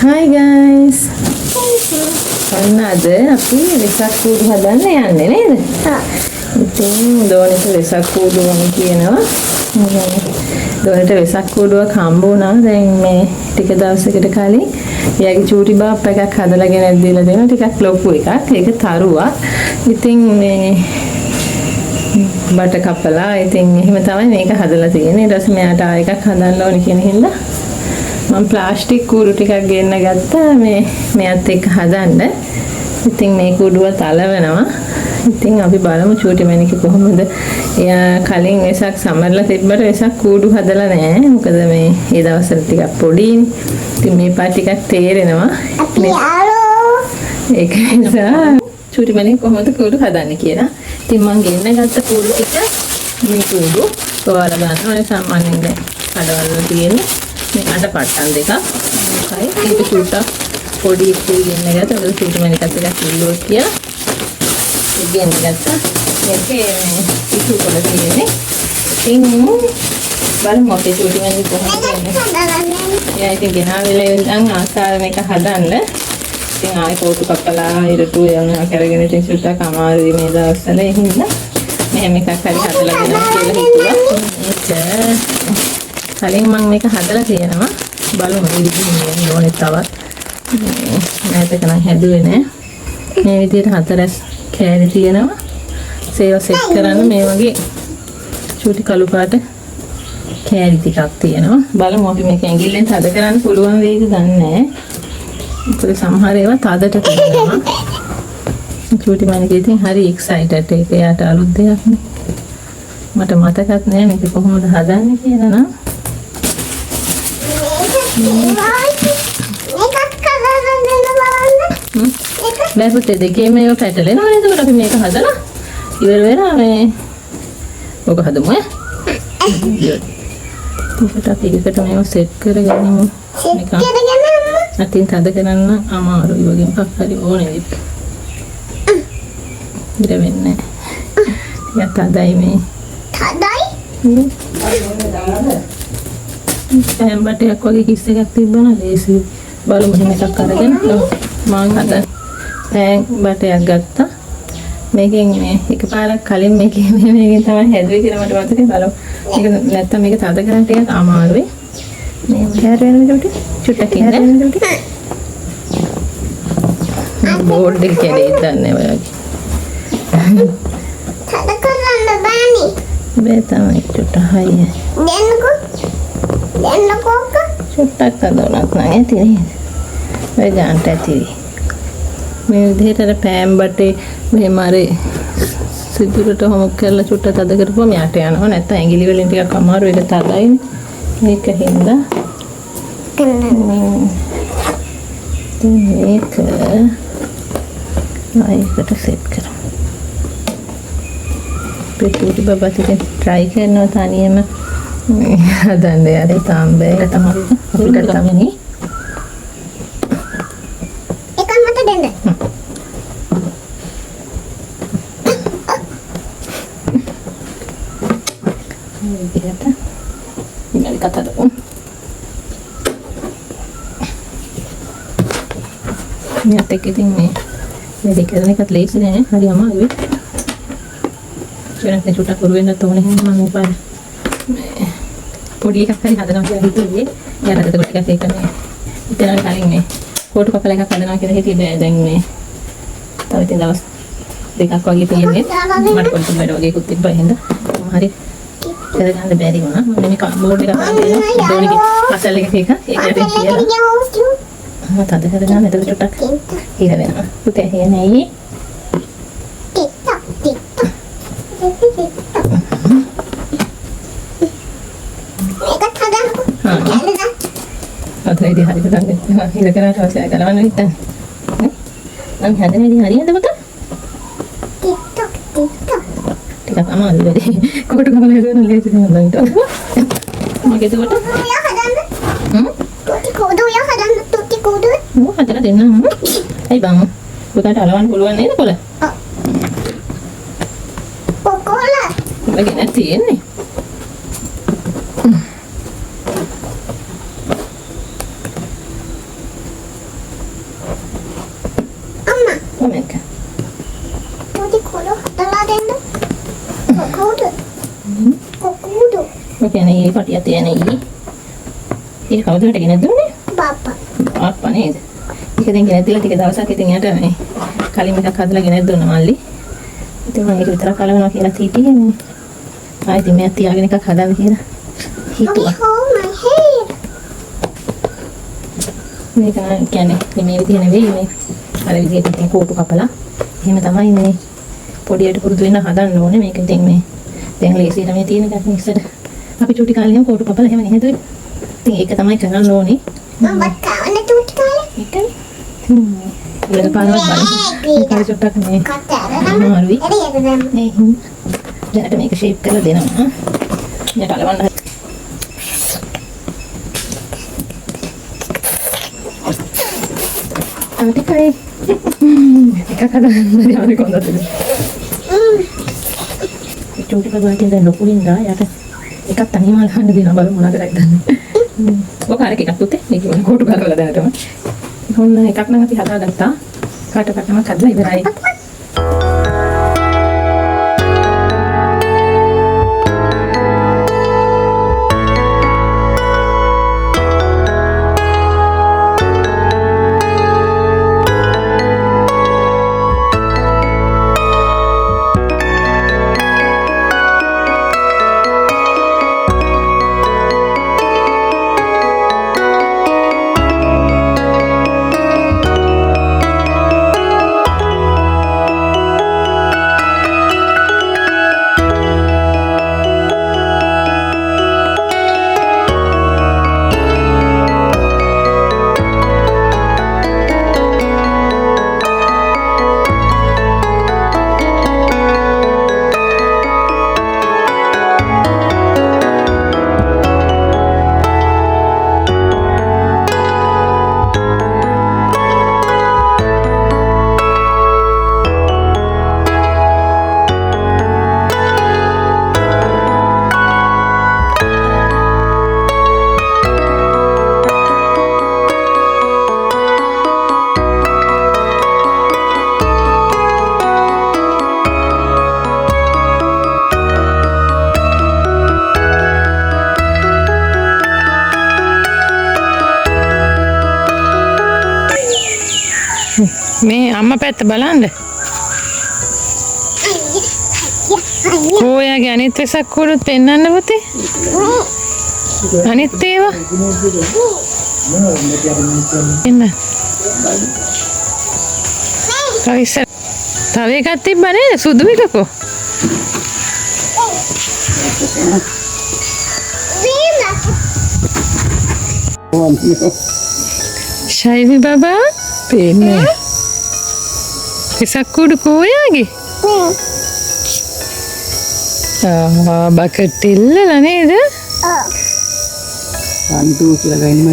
Hi guys. ඔන්න අද අපි වෙසක් කූඩු හදන්න යන්නේ නේද? ඉතින් දෝනිට වෙසක් කූඩුවම කියනවා. දෝනිට වෙසක් කූඩුවක් හම්බ වුණා. දැන් මේ ටික දවසකට කලින් එයාගේ චූටි බාප් එකක් හදලා ගෙනත් දීලා දෙනවා. ටිකක් ලොකු එකක්. ඒක තරුවක්. ඉතින් මේ බට කපලා ඉතින් එහෙම තමයි මේක හදලා තියෙන්නේ. ඊට පස්සේ මෙයාට ආයෙ එකක් හදන්න ඕනේ කියන හින්දා මම ප්ලාස්ටික් කූඩු ටිකක් ගෙන්න ගත්තා මෙයත් එක්ක හදන්න. ඉතින් මේ කූඩුව තලවනවා. ඉතින් අපි බලමු චූටි මැනික කොහොමද. එයා කලින් වෙසක් සමරලා තිබ්බට වෙසක් කූඩු හදලා නැහැ. මොකද මේ දවස්වල ටිකක් පොඩිනේ. ඉතින් මේ පාට ටිකක් තේරෙනවා. ඒක නිසා චූටි මැනික කොහොමද කූඩු හදන්නේ කියලා. ඉතින් මම ගෙන්න ගත්ත කූඩු ටික මේ කූඩු ඔයාලා ගන්නවනේ සාමාන්‍යයෙන් දැන් කඩවල වල තියෙන්නේ. මේ අඩ පට්ටම් දෙකක් මොකයි ඒක චූට්ටක් පොඩි ඉක්කුයි ගෙන්න ගත්තා. ඒක චූටි මැනිකත් එකක් කිල්ලුවක් කියලා ගෙන්න ගත්තා. මේකේ ඉක්කු වල තියෙන්නේ. ඉතින් බලමු අපේ චූටි මැනික කොහොමද කරන්නේ. එයා ඉතින් ගෙනාවෙලා ඉඳන් ආසාව මේක හදන්න. ඉතින් ආයෙ කෝටු කපලා ඉරටු යනවා කරගෙන ඉතින් චූට්ටක් අමාරුයි මේ දවස්වල. ඒ හින්දා මෙහෙම එකක් හරි හදලා දෙන්න කියලා හිතුවා. කලින් මම මේක හදලා තියෙනවා. බලමු ඉදිරියට ඕනේ තවත්. මේක නම් හැදුවේ නෑ. මේ විදිහට හතරස් කෑලි තියෙනවා. සේව සෙට් කරන්න මේ වගේ චූටි කළු පාට කෑලි ටිකක් තියෙනවා. බලමු අපි මේක ඇඟිල්ලෙන් තද කරන්න පුළුවන් වේද දන්නේ නෑ. ඒක සමහර ඒවා තදට කරනවා. චූටි මැනික ඉතින් හරි එක්සයිටඩ්. ඒක යාට අලුත් දෙයක් නේ. මට මතකත් නෑ මේක කොහොමද හදන්නේ කියලා නම්. බෑ පුතේ දෙකේම ඒවා පැටලෙනවා නේද? ඒකට අපි මේක හදලා ඉවර වෙලා මේ ඔක හදමු ඈ. ඒකට අපි එකට මේව සෙට් කරගනිමු. මේක අතින් තද කරන්න අමාරුයි වගේ එකක් හරි ඕනේ විත්. ඉර වෙන්නේ. ටිකක් තදයි මේ. තදයි? පෑන් බටයක් වගේ කිස් එකක් තිබ්බනම් ලේසි. බලමු එහෙම එකක් අරගෙන මම හදන්න පෑන් බටයක් ගත්තා. මේකෙන් මේ එකපාරක් කලින් මේකෙන් තමයි හැදුවේ කියලා මට මතකයි. බලමු. මේක නැත්තම් මේක තද කරන්න ටිකක් අමාරුයි. මේ හැර වෙන විදිහට චුට්ටක් ඉන්න. බෝඩ් එක කැඩේ දන්නේ ඔයගේ. තද කරන්න බෑනේ. බෑ තමයි චුට්ට හයිය. දෙන්නකෝ. දෙන්නකෝක. චුට්ටක් තදවලක් නම් ඇති නේද? ඔය ගන්නට ඇති. මේ විදිහට අර පෑන් බටේ මෙහෙම අර සිදුරට හොමක් කරලා චුට්ට තද කරපුවම යට යනවා. නැත්නම් ඇඟිලි වලින් ටිකක් අමාරු ඒක තදයිනේ. මේක හින්දා මේක ආයෙකට සෙට් කරමු. පිටුටි බබත් ඉතින් try කරනවා තනියම හදන්න යාරේ තාම බෑ. තමයි අපිට තමයි එකක් මට දෙන්න. මේකට ඉතින් කතා කරමු. මේත් එක්ක ඉතින් මේ දෙක කරන එකත් ලේසි නෑ. හරි අමාරුයි. චුට්ටක් චුට්ටක් කරු වෙන්නත් ඕනේ. මම උපාය පොඩි එකක් හරි හදනවා කියලා හිතුවේ. යාට ඒක ටිකක් ඒක මේ ඉතින් කලින් මේ කෝටු කපල එකක් හදනවා කියලා හිතුවේ. දැන් මේ තව ඉතින් දවස් දෙකක් වගේ තියෙන්නේ. මට පොඩි වැඩ වගේකුත් තිබ්බා. එහෙනම් හරි කරගන්න බැරි වුණා. මම මේ බෝඩ් එක අරන් දෙනවා. ඩෝනිගේ පසල් එක ඒකට කියලා. මම තද කරගන්න එතකොට චුට්ටක් ඉර වෙනවා. පුතේ එන්නේ ඇයි? ටික් ටික් අතේදී හරි කරන්නේ. හිල කරාට අවශ්‍යයි කරවන්න නැත්නම්. මම හදන්නේ හරියද පුතා? ටිකක් අමාරුයි වැඩි. කොට කමල හදන්න ලේසි නෑ නේද? මගේ එතකොට තුටි කෝඩු ය හදන්න තුටි කෝඩු මොකද හදලා දෙන්න අයි බං පුතාට අලවන්න පුළුවන් නේද කොළ? ඔව් කොළ. මගේ නැති තියෙන්නේ. කොමෙක්. පොඩි කොළ හදලා දෙන්න. කොකෝද? කොකෝද? ඔකේ නේ පටිය තියෙන ඊ. ඒක කවුරුන්ට ගෙන දුන්නේ? බාප්පා. බාප්පා නේද? ඒක දැන් ගෙන දීලා ටික දවසක් ඉතින් යට මේ කලින් එකක් හදලා ගෙන දුන්නා මල්ලි. ඉතින් මම ඒක විතර කලවනවා කියලා හිටියේ නේ. ආයෙත් මේ තියාගෙන එකක් හදන්න කියලා හිතුවා. මේක කියන්නේ මේ විදිහ නෙවෙයි මේ අර විදිහට ඉතින් කෝටු කපලා එහෙම තමයි මේ පොඩියට පුරුදු වෙන්න හදන්න ඕනේ. මේක ඉතින් මේ දැන් ලේසියට මේ තියෙන එකක් මික්සර් අපි චූටි කාලේ එහෙම කෝටු කපලා එහෙම නේද? ඉතින් ඒක තමයි කරන්න ඕනේ. මම කවන්න චූටි කාලේ. ඒකයි. ඒක පාරවත් බලන්න. කාරි චුට්ටක් මේ කතරනම් මාරුයි. එළියට දැම්ම. මේ දැනට මේක ෂේප් කරලා දෙනවා. යට අලවන්න. අනිකයි එකක් හදන්න යානේ කොහොමද? චූටි කබාටින් දැන් ලොකු වින්දා යට එකක් තනියම අලවන්න දෙනවා බලමු මොනවද කරන්නේ. ඔක අර එකක් තුතේ මේක කෝටු කරලා දැනටම. හොන්න එකක් නම් අපි හදාගත්තා. කාටකටම හදලා ඉවරයි. මේ අම්මා පැත්ත බලන්න. කොයාගේ අනිත් වෙසක් කුරුත් පෙන්නන්න පුතේ. අනිත් ඒවා. එන්න. තව එකක් තිබ්බ නේද? සුදු එකකෝ. ශයිමි බබා පේන්නේ. වෙසක් කුඩු කොයාගේ? බකට් ඉල්ලලා නේද? අන්තු කියලා ගන්නේ